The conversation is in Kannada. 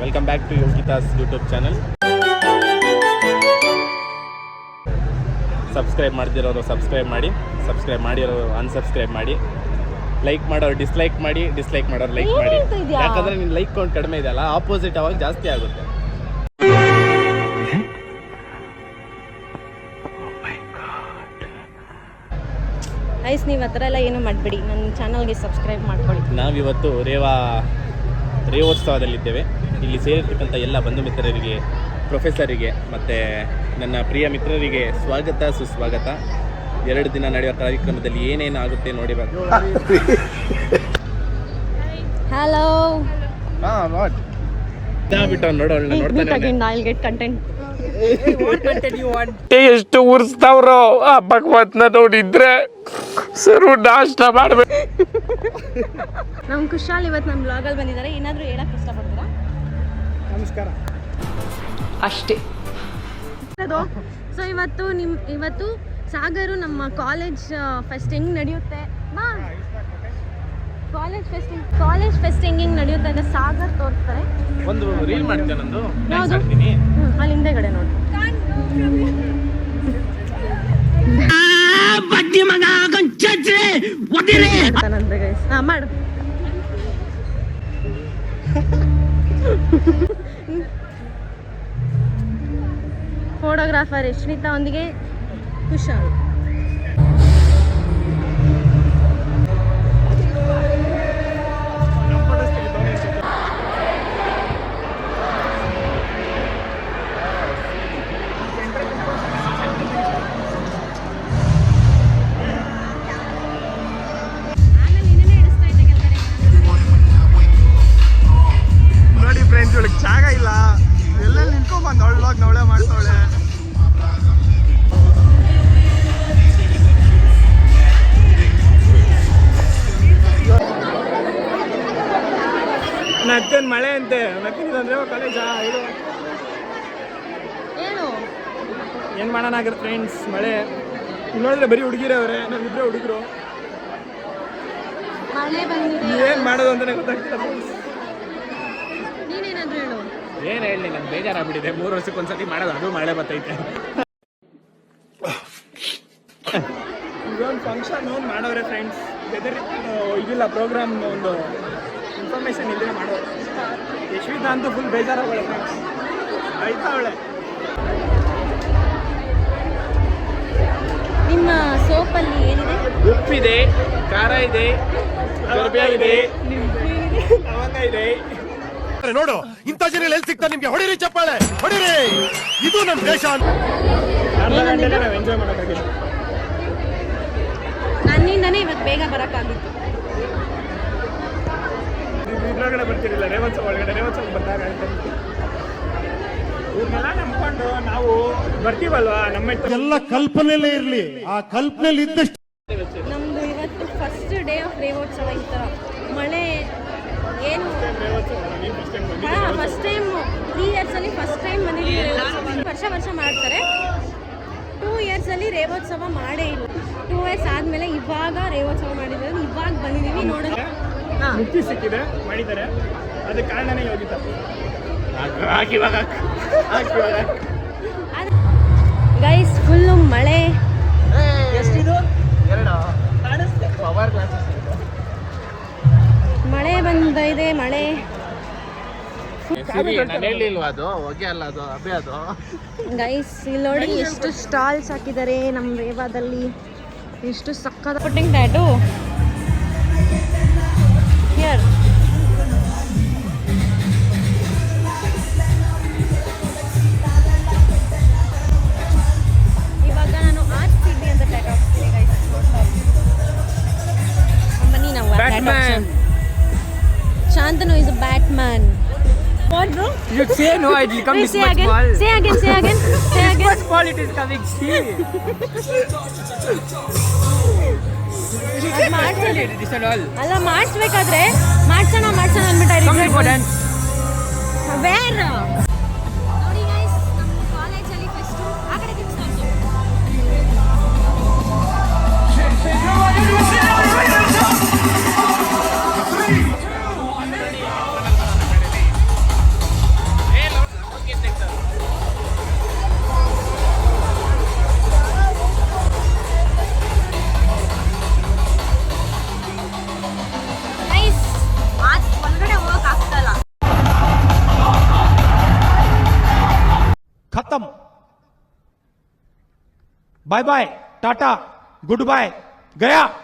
Welcome back to Yogita's YouTube channel. Subscribe ಮಾಡ್ದಿರೋರು ಸಬ್ಸ್ಕ್ರೈಬ್ ಮಾಡಿ, ಸಬ್ಸ್ಕ್ರೈಬ್ ಮಾಡಿರೋರು ಅನ್ಸಬ್ಸ್ಕ್ರೈಬ್ ಮಾಡಿ, ಲೈಕ್ ಮಾಡೋರು ಡಿಸ್ಲೈಕ್ ಮಾಡಿ, ಡಿಸ್ಲೈಕ್ ಮಾಡೋರು ಲೈಕ್ ಮಾಡಿ. ಯಾಕಂದರೆ ನಿನ್ನ ಲೈಕ್ ಕೌಂಟ್ ಕಡಿಮೆ ಇದೆಯಲ್ಲ, ಆಪೋಸಿಟ್ ಅವಾಗ ಜಾಸ್ತಿ ಆಗುತ್ತೆ. ಐಸ್ ನೀವು ಆ ಥರ ಎಲ್ಲ ಏನೂ ಮಾಡಬೇಡಿ, ನನ್ನ ಚಾನಲ್ಗೆ ಸಬ್ಸ್ಕ್ರೈಬ್ ಮಾಡ್ಕೊಳ್ಳಿ. ನಾವಿವತ್ತು ರೇವೋತ್ಸವದಲ್ಲಿದ್ದೇವೆ. ಇಲ್ಲಿ ಸೇರಿರ್ತಕ್ಕಂಥ ಎಲ್ಲ ಬಂಧು ಮಿತ್ರರಿಗೆ, ಪ್ರೊಫೆಸರಿಗೆ ಮತ್ತು ನನ್ನ ಪ್ರಿಯ ಮಿತ್ರರಿಗೆ ಸ್ವಾಗತ ಸುಸ್ವಾಗತ. 2 ದಿನ ನಡೆಯುವ ಕಾರ್ಯಕ್ರಮದಲ್ಲಿ ಏನೇನು ಆಗುತ್ತೆ ನೋಡಿ ಬನ್ನಿ. ಹಲೋ ಬಿಟ್ಟು ನೋಡೋಣ, ಎಷ್ಟು ಉರ್ಸ್ತಾವ್ರೋ ಆ ಭಗವತ್ನ ನೋಡಿದ್ರೆ ಸರು ನಾಷ್ಟ ಮಾಡ್ಬೇಕು. ನಮ್ಮ ಕುಶಾಲ್ ಇವತ್ತು ನಮ್ಮ ಬ್ಲಾಗಲ್ಲಿ ಬಂದಿದ್ದಾರೆ. ಏನಾದರೂ ಹೇಳಕ್ಕೆ ಇಷ್ಟಪಡ್ತೀರಾ? ನಮಸ್ಕಾರ ಅಷ್ಟೇ. ಸೊ ಇವತ್ತು ಸಾಗರು ನಮ್ಮ ಕಾಲೇಜ್ ಫೆಸ್ಟ್ ಹೆಂಗೆ ನಡೆಯುತ್ತೆ, ಕಾಲೇಜ್ ಫೆಸ್ಟ್ ಹೆಂಗೆ ನಡೆಯುತ್ತೆ ಅಂತ ಸಾಗರ್ ತೋರಿಸ್ತಾರೆ. ಒಂದು ರೀಲ್ ಮಾಡ್ತೇನೆ, ನಂದು ಅಲ್ಲಿ ಹಿಂದೆಗಡೆ ನೋಡಿ. ಮಾಡು. ಫೋಟೋಗ್ರಾಫರ್ ಯಶ್ವಿತಾ ಒಂದಿಗೆ ಕುಶಾಲ್. ನೋಡಿ ಫ್ರೆಂಡ್ಸ್, ಇವಳಿಗೆ ಜಾಗ ಇಲ್ಲ, ಎಲ್ಲೆಲ್ಲಿ ನಿಂತ್ಕೊಂಡ್ಬಂದು ಅವಳೆ ಮಾಡ್ತಾವಳೆ. ನತ್ತೇನು ಮಳೆ ಅಂತೆ, ನತ್ತಿನಿದಂದ್ರೆ ಕಾಲೇಜಾ ಇದು ಏನು ಮಾಡೋಣಾಗಿರ್ ಫ್ರೆಂಡ್ಸ್, ಮಳೆ ನೋಡಿದ್ರೆ ಬರೀ ಹುಡುಗಿರೇ ಅವರೇ, ನಾವಿಬ್ಬರೇ ಹುಡುಗರು. ಏನು ಮಾಡೋದು ಅಂತಲೇ ಗೊತ್ತಾಗ್ತಿಲ್ಲ ಫ್ರೆಂಡ್ಸ್. ಏನು ಹೇಳಿ, ನಂಗೆ ಬೇಜಾರಾಗ್ಬಿಟ್ಟಿದೆ. 3 ವರ್ಷಕ್ಕೊಂದ್ಸತಿ ಮಾಡೋದು, ಅದು ಮಳೆ ಬರ್ತೈತೆ. ಇದೊಂದು ಫಂಕ್ಷನ್ ಮಾಡೋರೆ ಫ್ರೆಂಡ್ಸ್, ಇದಿಲ್ಲ ಪ್ರೋಗ್ರಾಮ್, ಒಂದು ಇನ್ಫಾರ್ಮೇಶನ್ ಇಲ್ಲದೆ ಮಾಡೋರು. ಯಶ್ವಿತಾ ಅಂತೂ ಫುಲ್ ಬೇಜಾರಾಗಳೆ ಫ್ರೆಂಡ್ಸ್, ಆಯ್ತಾ ಅವಳೆ. ನಿಮ್ಮ ಸೋಪಲ್ಲಿ ಏನಿದೆ? ಉಪ್ಪಿದೆ, ಖಾರ ಇದೆ, ಇದೆ, ಲವಂಗ ಇದೆ. ನೋಡು, ಇಂಥ ಜನ ಎಲ್ಲಿ ಸಿಗ್ತಾರೆ ನಿಮ್ಗೆ? ಹೊಡಿರಿ ಚಪ್ಪಾಳೆ, ಹೊಡಿರಿ, ಇದು ನಮ್ಮ ದೇಶ. ಅರ್ಧ ಗಂಟೆಗೆ ನಾವು ಎಂಜಾಯ್ ಮಾಡೋಕ್ಕಾಗಿಲ್ಲ. ನನ್ನಿಂದನೇ ಇವತ್ತು ಬೇಗ ಬರೋಕ್ಕಾಗಿತ್ತು. ಇದ್ರೊಳಗಡೆ ಬರ್ತಿರಲಿಲ್ಲ, ರೇವೋತ್ಸವ ಒಳಗಡೆ, ರೇವೋತ್ಸವ ಬಂದಾಗ ಇವ್ರನ್ನೆಲ್ಲ ನಂಬ್ಕೊಂಡು ನಾವು ಬರ್ತೀವಲ್ವಾ, ನಮ್ಮ ಎಲ್ಲ ಕಲ್ಪನೆಯಲ್ಲೇ ಇರಲಿ, ಆ ಕಲ್ಪನೆಯಲ್ಲಿ ಇದ್ದಷ್ಟು. ನಮ್ದು ಇವತ್ತು ಫಸ್ಟ್ ಡೇ ಆಫ್ ರೇವೋತ್ಸವ. ಈ ಥರ ಮಳೆ ಏನು ಫಸ್ಟ್ ಟೈಮ್ 3 ಇಯರ್ಸಲ್ಲಿ ಫಸ್ಟ್ ಟೈಮ್ ಬಂದಿದ್ದೀವಿ. ವರ್ಷ ಮಾಡ್ತಾರೆ. 2 ಇಯರ್ಸಲ್ಲಿ ರೇವೋತ್ಸವ ಮಾಡೇ ಇಲ್ಲ. 2 ಇಯರ್ಸ್ ಆದಮೇಲೆ ಇವಾಗ ರೇವೋತ್ಸವ ಮಾಡಿದ್ದಾರೆ, ಇವಾಗ ಬಂದಿದ್ದೀವಿ ನೋಡೋದು. ಮುಕ್ತಿ ಸಿಕ್ಕಿದೆ, ಮಾಡಿದ್ದಾರೆ, ಅದಕ್ಕೆ ಕಾರಣನೇ ಯೋಗಿತಾ. ಗೈಸ್ ಫುಲ್ಲು ಮಳೆ. ಎಷ್ಟಿದು? 2 ಪವರ್ ಗ್ಲಾಸಸ್. ಮಳೆ ಬಂದಿದೆ, ಮಳೆ. ನಾನು ಹೇಳಿಲ್ವಾ, ಅದು ಹೊಗೆ ಅಲ್ಲ, ಅದು ಅಭೆ. ಅದು ಗೈಸ್ ಇಲ್ಲಿ ನೋಡಿ ಎಷ್ಟು ಸ್ಟಾಲ್ಸ್ ಹಾಕಿದ್ದಾರೆ ನಮ್ಮ ರೇವಾದಲ್ಲಿ, ಎಷ್ಟು ಸಕ್ಕದ. Putting tattoo here. ಇವಾಗ ನಾನು ಆರ್ಸಿಬಿ ಅಂತ ಟ್ಯಾಟು ಹಾಕ್ತೀನಿ ಗೈಸ್. ಬನ್ನಿ ನಾವು Shantanu is a Batman. What, bro? You say no, it will come this much small. Say again. This much small it is coming. See. ಅಲ್ಲ ಮಾಡಿಸ್ಬೇಕಾದ್ರೆ ಮಾಡ್ಸೋಣ ಅಂದ್ಬಿಟ್ಟಾರೆ. ವೇರ್ ನೋಡಿ ಗೈಸ್, ನಮ್ಮ ಕಾಲೇಜಲ್ಲಿ ಫೆಸ್ಟ್ ಆ ಕಡೆ ಬಾಯ್ ಬಾಯ್, ಟಾಟಾ, ಗುಡ್ ಬಾಯ್, ಗಯಾ.